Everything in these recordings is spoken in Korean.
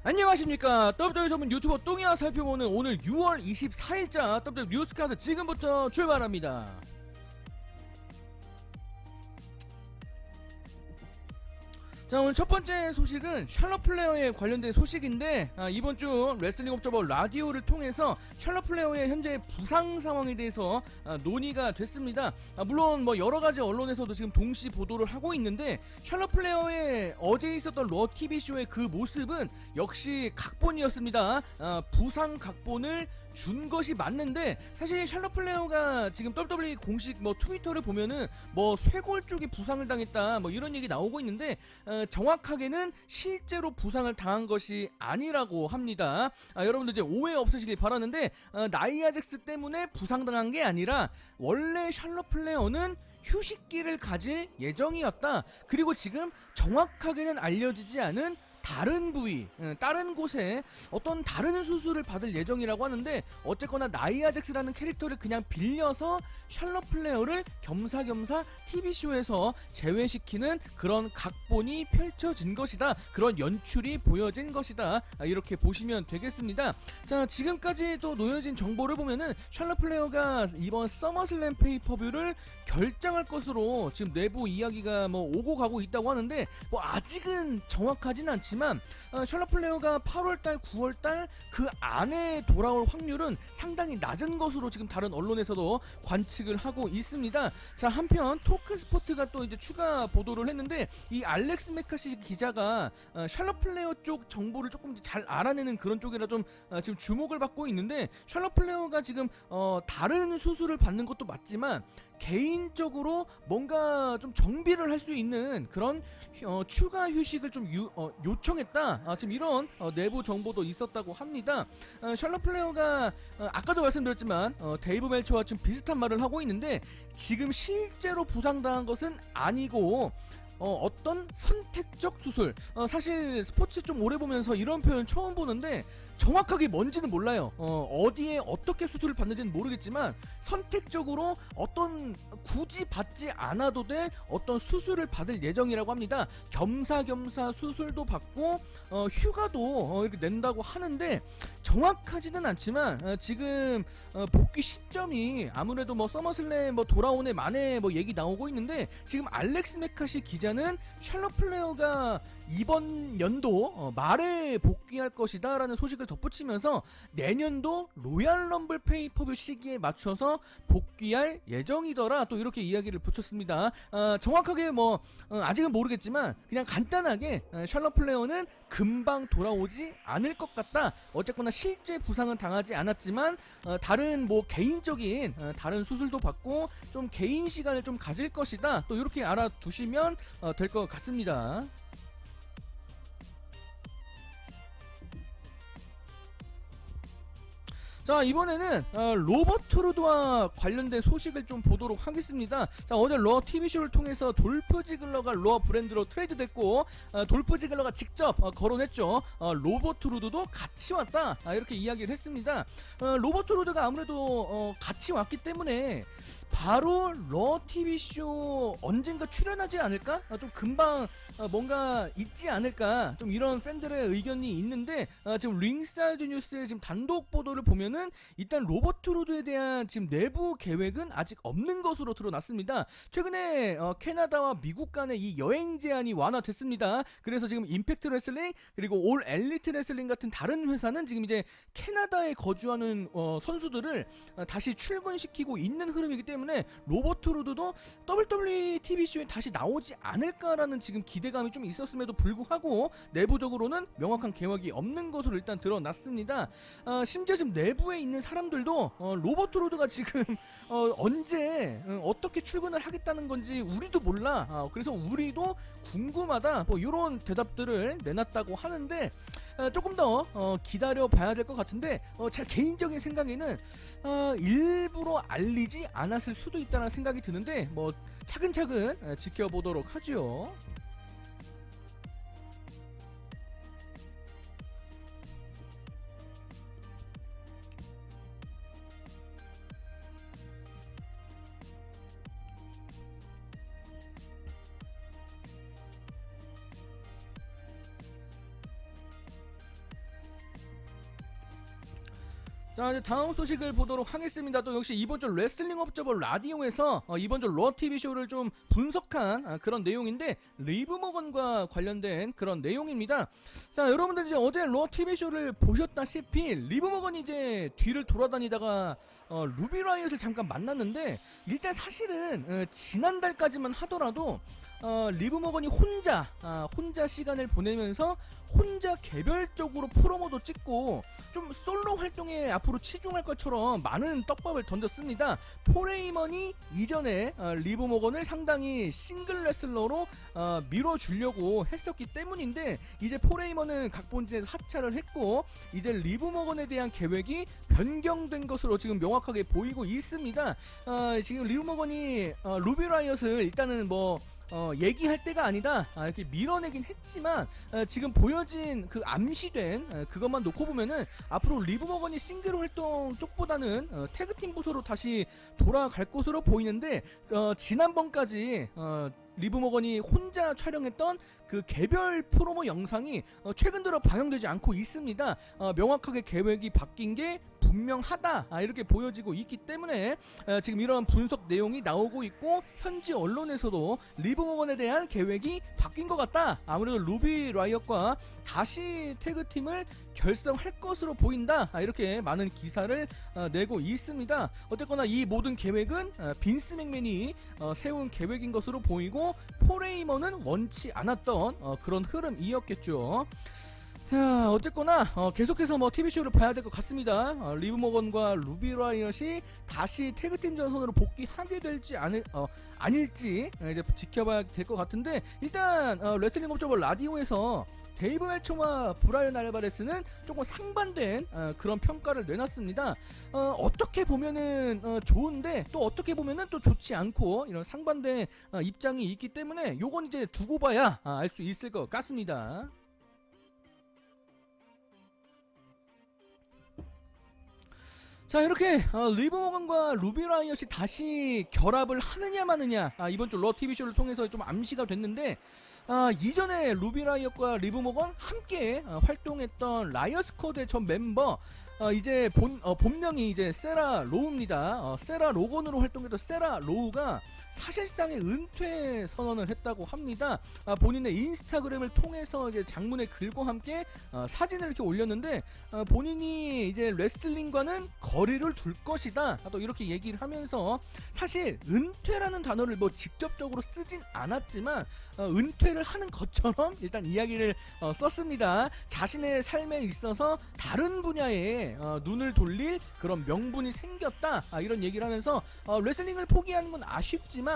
안녕하십니까. WWE 전문 유튜버 뚱이와 살펴보는 오늘 6월 24일자 WWE 뉴스카드 지금부터 출발합니다. 자, 오늘 첫 번째 소식은 샬럿 플레어에 관련된 소식인데, 이번 주 레슬링 옵저버 라디오를 통해서 샬럿 플레어의 현재 부상 상황에 대해서 논의가 됐습니다. 물론 뭐 여러가지 언론에서도 지금 동시 보도를 하고 있는데, 샬럿 플레어의 어제 있었던 러 TV쇼의 그 모습은 역시 각본이었습니다. 부상 각본을 준 것이 맞는데, 사실 샬럿 플레어가 지금 WWE 공식 뭐 트위터를 보면은 뭐 쇄골 쪽에 부상을 당했다 뭐 이런 얘기 나오고 있는데, 정확하게는 실제로 부상을 당한 것이 아니라고 합니다. 여러분들 이제 오해 없으시길 바라는데, 나이아 잭스 때문에 부상당한 게 아니라 원래 샬럿 플레어는 휴식기를 가질 예정이었다. 그리고 지금 정확하게는 알려지지 않은 다른 부위, 다른 곳에 어떤 다른 수술을 받을 예정이라고 하는데, 어쨌거나 나이아 잭스라는 캐릭터를 그냥 빌려서 샬럿 플레어를 겸사겸사 TV쇼에서 제외시키는 그런 각본이 펼쳐진 것이다. 그런 연출이 보여진 것이다. 이렇게 보시면 되겠습니다. 자, 지금까지 또 놓여진 정보를 보면은 샬럿 플레어가 이번 서머슬램 페이퍼뷰를 결정할 것으로 지금 내부 이야기가 뭐 오고 가고 있다고 하는데, 뭐 아직은 정확하진 않지만 샬럿 플레어가 8월달, 9월달 그 안에 돌아올 확률은 상당히 낮은 것으로 지금 다른 언론에서도 관측을 하고 있습니다. 자, 한편 토크스포트가 또 이제 추가 보도를 했는데, 이 알렉스 메카시 기자가 샬럿 플레어 쪽 정보를 조금 잘 알아내는 그런 쪽이라 좀 지금 주목을 받고 있는데, 샬럿 플레어가 지금 다른 수술을 받는 것도 맞지만 개인적으로 뭔가 좀 정비를 할 수 있는 그런 추가 휴식을 좀 요청했다. 지금 이런 내부 정보도 있었다고 합니다. 샬럿 플레어가 아까도 말씀드렸지만 데이브 멜처와 좀 비슷한 말을 하고 있는데, 지금 실제로 부상당한 것은 아니고 어떤 선택적 수술, 사실 스포츠 좀 오래 보면서 이런 표현 처음 보는데 정확하게 뭔지는 몰라요. 어디에 어떻게 수술을 받는지는 모르겠지만 선택적으로 어떤 굳이 받지 않아도 될 어떤 수술을 받을 예정이라고 합니다. 겸사겸사 수술도 받고 휴가도 이렇게 낸다고 하는데, 정확하지는 않지만 지금 복귀 시점이 아무래도 뭐 서머슬램 뭐 돌아오네 만에 뭐 얘기 나오고 있는데, 지금 알렉스 메카시 기자는 샬럿 플레어가 이번 연도 말에 복귀할 것이다 라는 소식을 덧붙이면서 내년도 로얄 럼블 페이퍼뷰 시기에 맞춰서 복귀할 예정이더라, 또 이렇게 이야기를 붙였습니다. 정확하게 뭐 아직은 모르겠지만 그냥 간단하게 샬럿 플레어는 금방 돌아오지 않을 것 같다. 어쨌거나 실제 부상은 당하지 않았지만 다른 뭐 개인적인 다른 수술도 받고 좀 개인 시간을 좀 가질 것이다. 또 이렇게 알아두시면 될 것 같습니다. 자, 이번에는 로버트 루드와 관련된 소식을 좀 보도록 하겠습니다. 자, 어제 러 TV쇼를 통해서 돌프 지글러가 러 브랜드로 트레이드 됐고, 돌프 지글러가 직접 거론했죠. 로버트 루드도 같이 왔다, 이렇게 이야기를 했습니다. 로버트 루드가 아무래도 같이 왔기 때문에 바로 러 TV쇼 언젠가 출연하지 않을까? 좀 금방 뭔가 있지 않을까? 좀 이런 팬들의 의견이 있는데, 지금 링사이드 뉴스의 지금 단독 보도를 보면은 일단 로버트 루드에 대한 지금 내부 계획은 아직 없는 것으로 드러났습니다. 최근에 캐나다와 미국 간의 이 여행 제한이 완화됐습니다. 그래서 지금 임팩트 레슬링 그리고 올 엘리트 레슬링 같은 다른 회사는 지금 이제 캐나다에 거주하는 선수들을 다시 출근시키고 있는 흐름이기 때문에 로버트 루드도 WWE TV쇼에 다시 나오지 않을까라는 지금 기대감이 좀 있었음에도 불구하고 내부적으로는 명확한 계획이 없는 것으로 일단 드러났습니다. 심지어 지금 내부에 있는 사람들도 로버트 루드가 지금 언제 어떻게 출근을 하겠다는 건지 우리도 몰라, 그래서 우리도 궁금하다, 뭐 이런 대답들을 내놨다고 하는데, 조금 더 기다려 봐야 될 것 같은데, 제 개인적인 생각에는 일부러 알리지 않았을 수도 있다는 생각이 드는데, 뭐 차근차근 지켜보도록 하죠. 자, 이제 다음 소식을 보도록 하겠습니다. 또 역시 이번 주 레슬링 업저버 라디오에서 이번 주 러 TV 쇼를 좀 분석한 그런 내용인데, 리브 모건과 관련된 그런 내용입니다. 자, 여러분들 이제 어제 러 TV 쇼를 보셨다시피 리브 모건이 이제 뒤를 돌아다니다가 루비 라이엇을 잠깐 만났는데, 일단 사실은 지난달까지만 하더라도 리브 모건이 혼자 시간을 보내면서 혼자 개별적으로 프로모도 찍고 좀 솔로 활동에 앞으로 치중할 것처럼 많은 떡밥을 던졌습니다. 폴헤이먼이 이전에 리브 모건을 상당히 싱글 레슬러로 밀어주려고 했었기 때문인데, 이제 폴헤이먼은 각본진에서 하차를 했고 이제 리브 모건에 대한 계획이 변경된 것으로 지금 명확하게 보이고 있습니다. 지금 리브 모건이 루비 라이엇을 일단은 얘기할 때가 아니다 이렇게 밀어내긴 했지만, 지금 보여진 그 암시된 그것만 놓고 보면은 앞으로 리브 모건이 싱글 활동 쪽보다는 태그팀 부서로 다시 돌아갈 것으로 보이는데, 지난번까지 리브 모건이 혼자 촬영했던 그 개별 프로모 영상이 최근 들어 방영되지 않고 있습니다. 명확하게 계획이 바뀐 게 분명하다 이렇게 보여지고 있기 때문에 지금 이런 분석 내용이 나오고 있고, 현지 언론에서도 리브 모건에 대한 계획이 바뀐 것 같다, 아무래도 루비 라이엇과 다시 태그팀을 결성할 것으로 보인다 이렇게 많은 기사를 내고 있습니다. 어쨌거나 이 모든 계획은 빈스 맥맨이 세운 계획인 것으로 보이고, 폴헤이먼은 원치 않았던 그런 흐름이었겠죠. 자, 어쨌거나 계속해서 TV쇼를 봐야 될 것 같습니다. 리브 모건과 루비 라이엇이 다시 태그팀 전선으로 복귀하게 될지 아닐지 이제 지켜봐야 될 것 같은데, 일단 레슬링 업저버 라디오에서 데이브 멜처와 브라이언 알바레스는 조금 상반된 그런 평가를 내놨습니다. 어떻게 보면은 좋은데 또 어떻게 보면은 또 좋지 않고, 이런 상반된 입장이 있기 때문에 요건 이제 두고 봐야 알 수 있을 것 같습니다. 자, 이렇게 리브 모건과 루비 라이엇이 다시 결합을 하느냐 마느냐 이번 주 러 TV쇼를 통해서 좀 암시가 됐는데, 이전에 루비 라이엇과 리브 모건 함께 활동했던 라이엇 스쿼드의 전 멤버, 이제 본명이 이제 세라 로우입니다. 세라 로건으로 활동했던 세라 로우가 사실상의 은퇴 선언을 했다고 합니다. 본인의 인스타그램을 통해서 이제 장문의 글과 함께 사진을 이렇게 올렸는데, 본인이 이제 레슬링과는 거리를 둘 것이다 또 이렇게 얘기를 하면서, 사실 은퇴라는 단어를 직접적으로 쓰진 않았지만 은퇴를 하는 것처럼 일단 이야기를 썼습니다. 자신의 삶에 있어서 다른 분야에 눈을 돌릴 그런 명분이 생겼다 이런 얘기를 하면서, 레슬링을 포기하는 건 아쉽지만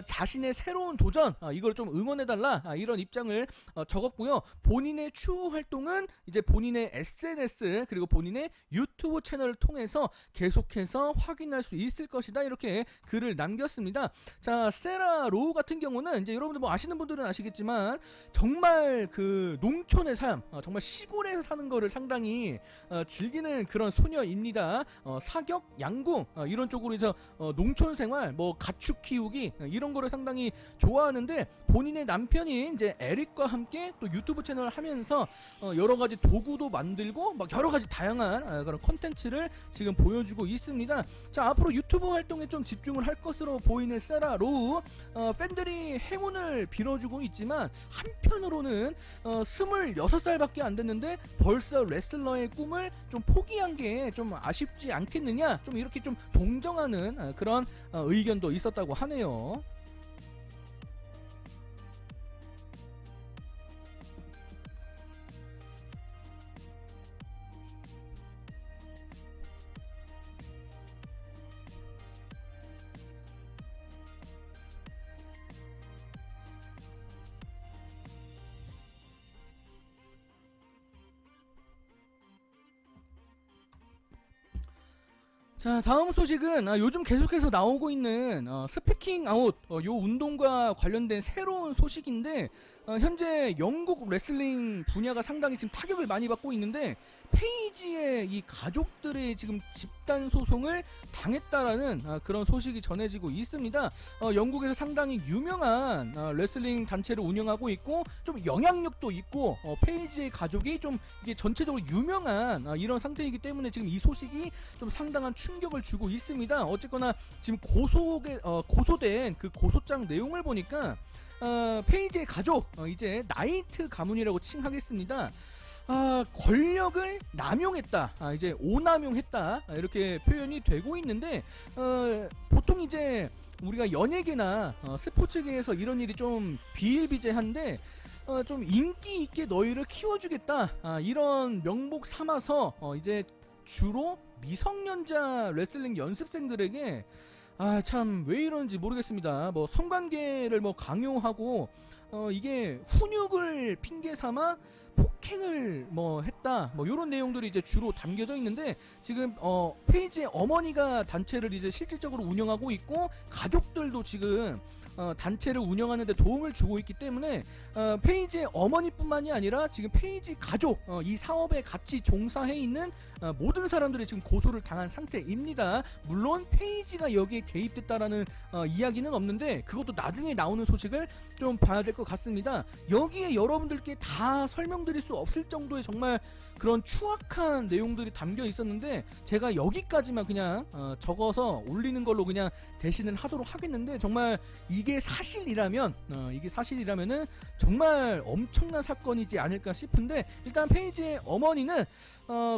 자신의 새로운 도전 이걸 좀 응원해달라 이런 입장을 적었고요. 본인의 추후 활동은 이제 본인의 SNS 그리고 본인의 유튜브 채널을 통해서 계속해서 확인할 수 있을 것이다 이렇게 글을 남겼습니다. 자, 세라 로우 같은 경우는 이제 여러분들 아시는 분들은 아시겠지만 정말 그 농촌의 삶, 정말 시골에서 사는 거를 상당히 즐기는 그런 소녀입니다. 사격, 양궁 이런 쪽으로 이제 농촌 생활, 가축 키우기 이런 거를 상당히 좋아하는데, 본인의 남편이 이제 에릭과 함께 또 유튜브 채널을 하면서 여러 가지 도구도 만들고 여러 가지 다양한 그런 컨텐츠를 지금 보여주고 있습니다. 자, 앞으로 유튜브 활동에 좀 집중을 할 것으로 보이는 세라 로우, 팬들이 행운을 빌어주고 있지만 한편으로는 26살밖에 안 됐는데 벌써 레슬러의 꿈을 좀 포기한 게 좀 아쉽지 않겠느냐, 좀 이렇게 좀 동정하는 그런 의견도 있었다고 하네요. 자, 다음 소식은 요즘 계속해서 나오고 있는 스피킹 아웃 요 운동과 관련된 새로운 소식인데, 현재 영국 레슬링 분야가 상당히 지금 타격을 많이 받고 있는데, 페이지의 이 가족들의 지금 집단 소송을 당했다라는 그런 소식이 전해지고 있습니다. 영국에서 상당히 유명한 레슬링 단체를 운영하고 있고 좀 영향력도 있고 페이지의 가족이 좀 이게 전체적으로 유명한 이런 상태이기 때문에 지금 이 소식이 좀 상당한 충격을 주고 있습니다. 어쨌거나 지금 고소된 그 고소장 내용을 보니까 페이지의 가족 이제 나이트 가문이라고 칭하겠습니다. 권력을 남용했다, 이제 오남용했다, 이렇게 표현이 되고 있는데 보통 이제 우리가 연예계나 스포츠계에서 이런 일이 좀 비일비재한데 좀 인기 있게 너희를 키워주겠다, 이런 명목 삼아서 이제 주로 미성년자 레슬링 연습생들에게 참 왜 이러는지 모르겠습니다. 뭐 성관계를 뭐 강요하고 이게 훈육을 핑계 삼아 폭행을 뭐 했다, 뭐 요런 내용들이 이제 주로 담겨져 있는데 지금 페이지의 어머니가 단체를 이제 실질적으로 운영하고 있고 가족들도 지금 단체를 운영하는 데 도움을 주고 있기 때문에 페이지의 어머니뿐만이 아니라 지금 페이지 가족, 이 사업에 같이 종사해 있는 모든 사람들이 지금 고소를 당한 상태입니다. 물론 페이지가 여기에 개입됐다라는 이야기는 없는데 그것도 나중에 나오는 소식을 좀 봐야 될 것 같습니다. 여기에 여러분들께 다 설명드릴 수 없을 정도의 정말 그런 추악한 내용들이 담겨 있었는데 제가 여기까지만 그냥 적어서 올리는 걸로 그냥 대신을 하도록 하겠는데, 정말 이게 사실이라면은 정말 엄청난 사건이지 않을까 싶은데, 일단 페이지의 어머니는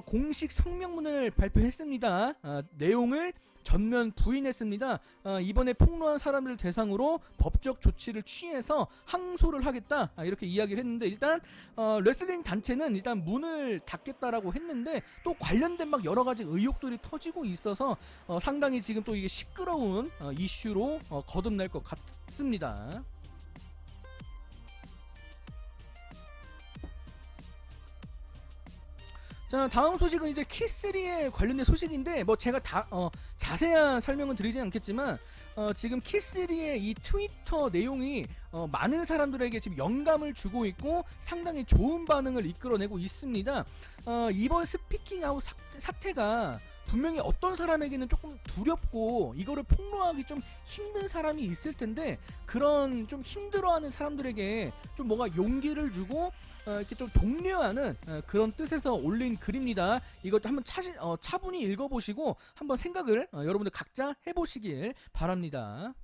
공식 성명문을 발표했습니다. 내용을 전면 부인했습니다. 이번에 폭로한 사람들을 대상으로 법적 조치를 취해서 항소를 하겠다, 이렇게 이야기를 했는데, 일단 레슬링 단체는 일단 문을 닫겠다라고 했는데 또 관련된 막 여러가지 의혹들이 터지고 있어서 상당히 지금 또 이게 시끄러운 이슈로 거듭날 것 같습니다. 자, 다음 소식은 이제 키3에 관련된 소식인데 뭐 제가 다 자세한 설명은 드리진 않겠지만 지금 키3의 이 트위터 내용이 많은 사람들에게 지금 영감을 주고 있고 상당히 좋은 반응을 이끌어내고 있습니다. 이번 스피킹 아웃 사태가 분명히 어떤 사람에게는 조금 두렵고 이거를 폭로하기 좀 힘든 사람이 있을 텐데, 그런 좀 힘들어하는 사람들에게 좀 뭔가 용기를 주고 이렇게 좀 독려하는 그런 뜻에서 올린 글입니다. 이것도 한번 차분히 읽어보시고 한번 생각을 여러분들 각자 해보시길 바랍니다.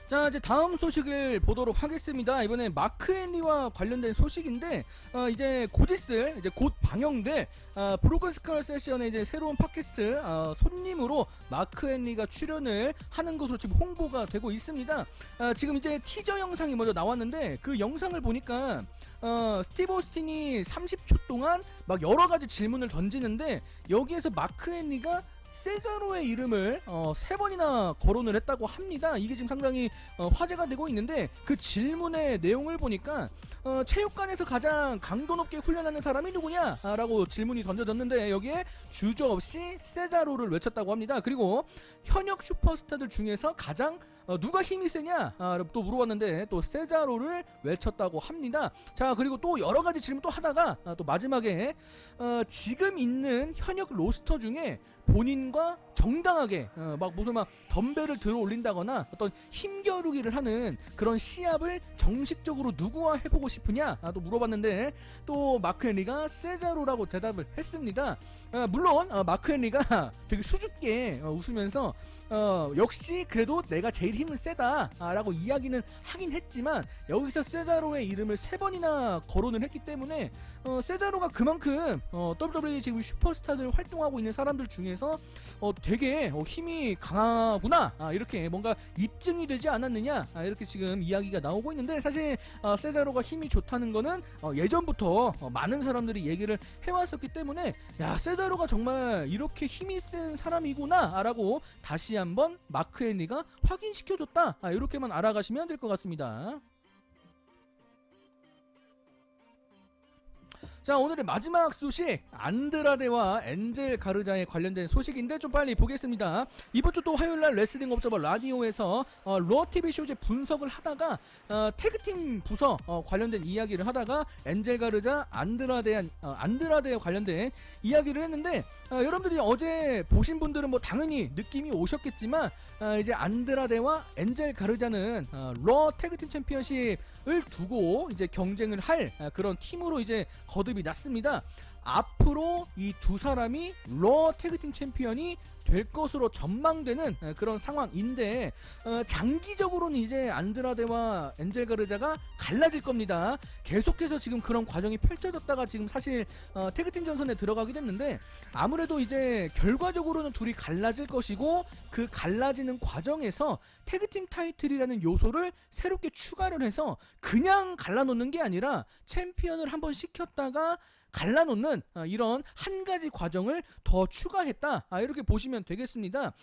자, 이제 다음 소식을 보도록 하겠습니다. 이번에 마크 헨리와 관련된 소식인데 이제 곧 있을, 이제 곧 방영될 브로큰 스컬 세션의 이제 새로운 팟캐스트 손님으로 마크 헨리가 출연을 하는 것으로 지금 홍보가 되고 있습니다. 지금 이제 티저 영상이 먼저 나왔는데 그 영상을 보니까 스티브 오스틴이 30초 동안 막 여러가지 질문을 던지는데 여기에서 마크 헨리가 세자로의 이름을 3번이나 거론을 했다고 합니다. 이게 지금 상당히 화제가 되고 있는데, 그 질문의 내용을 보니까 체육관에서 가장 강도 높게 훈련하는 사람이 누구냐? 라고 질문이 던져졌는데, 여기에 주저없이 세자로를 외쳤다고 합니다. 그리고 현역 슈퍼스타들 중에서 가장 누가 힘이 세냐? 또 물어봤는데 또 세자로를 외쳤다고 합니다. 자, 그리고 또 여러가지 질문 또 하다가 또 마지막에 지금 있는 현역 로스터 중에 본인과 정당하게 막 무슨 막 덤벨을 들어 올린다거나 어떤 힘겨루기를 하는 그런 시합을 정식적으로 누구와 해보고 싶으냐? 또 물어봤는데 또 마크 헨리가 세자로라고 대답을 했습니다. 물론 마크 헨리가 되게 수줍게 웃으면서 역시 그래도 내가 제일 힘은 세다 라고 이야기는 하긴 했지만, 여기서 세자로의 이름을 3번이나 거론을 했기 때문에 세자로가 그만큼 WWE 지금 슈퍼스타들 활동하고 있는 사람들 중에서 되게 힘이 강하구나, 이렇게 뭔가 입증이 되지 않았느냐, 이렇게 지금 이야기가 나오고 있는데, 사실 세자로가 힘이 좋다는 거는 예전부터 많은 사람들이 얘기를 해왔었기 때문에, 야, 세자로가 정말 이렇게 힘이 센 사람이구나 라고 다시 한번 마크 헨리가 확인시켜줬다, 이렇게만 알아가시면 될 것 같습니다. 자, 오늘의 마지막 소식, 안드라데와 엔젤 가르자에 관련된 소식인데 좀 빨리 보겠습니다. 이번 주 또 화요일날 레슬링 옵저버 라디오에서 로 TV 쇼제 분석을 하다가 태그팀 부서 관련된 이야기를 하다가 엔젤 가르자 안드라데에 관련된 이야기를 했는데, 여러분들이 어제 보신 분들은 뭐 당연히 느낌이 오셨겠지만, 이제 안드라데와 엔젤 가르자는 로 태그팀 챔피언십을 두고 이제 경쟁을 할 그런 팀으로 이제 거듭이 났습니다. 앞으로 이 두 사람이 로 태그팀 챔피언이 될 것으로 전망되는 그런 상황인데, 장기적으로는 이제 안드라데와 엔젤 가르자가 갈라질 겁니다. 계속해서 지금 그런 과정이 펼쳐졌다가 지금 사실 태그팀 전선에 들어가게 됐는데, 아무래도 이제 결과적으로는 둘이 갈라질 것이고, 그 갈라지는 과정에서 태그팀 타이틀이라는 요소를 새롭게 추가를 해서 그냥 갈라놓는 게 아니라 챔피언을 한번 시켰다가 갈라놓는 이런 한 가지 과정을 더 추가했다, 이렇게 보시면 되겠습니다.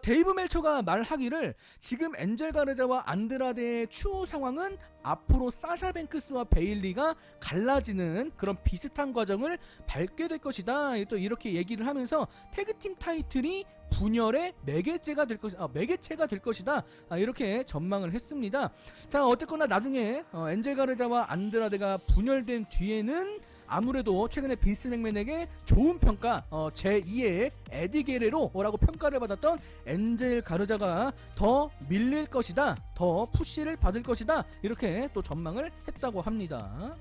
데이브 멜처가 말하기를 지금 엔젤 가르자와 안드라데의 추후 상황은 앞으로 사샤 뱅크스와 베일리가 갈라지는 그런 비슷한 과정을 밟게 될 것이다, 또 이렇게 얘기를 하면서 태그팀 타이틀이 분열의 매개체가 될 것이다, 이렇게 전망을 했습니다. 자, 어쨌거나 나중에 엔젤 가르자와 안드라데가 분열된 뒤에는 아무래도 최근에 빈스 맥맨에게 좋은 평가, 제2의 에디 게레로라고 평가를 받았던 엔젤 가르자가 더 밀릴 것이다, 더 푸시를 받을 것이다, 이렇게 또 전망을 했다고 합니다.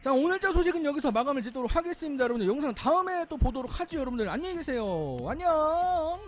자, 오늘자 소식은 여기서 마감을 짓도록 하겠습니다. 여러분들 영상 다음에 또 보도록 하죠. 여러분들 안녕히 계세요. 안녕.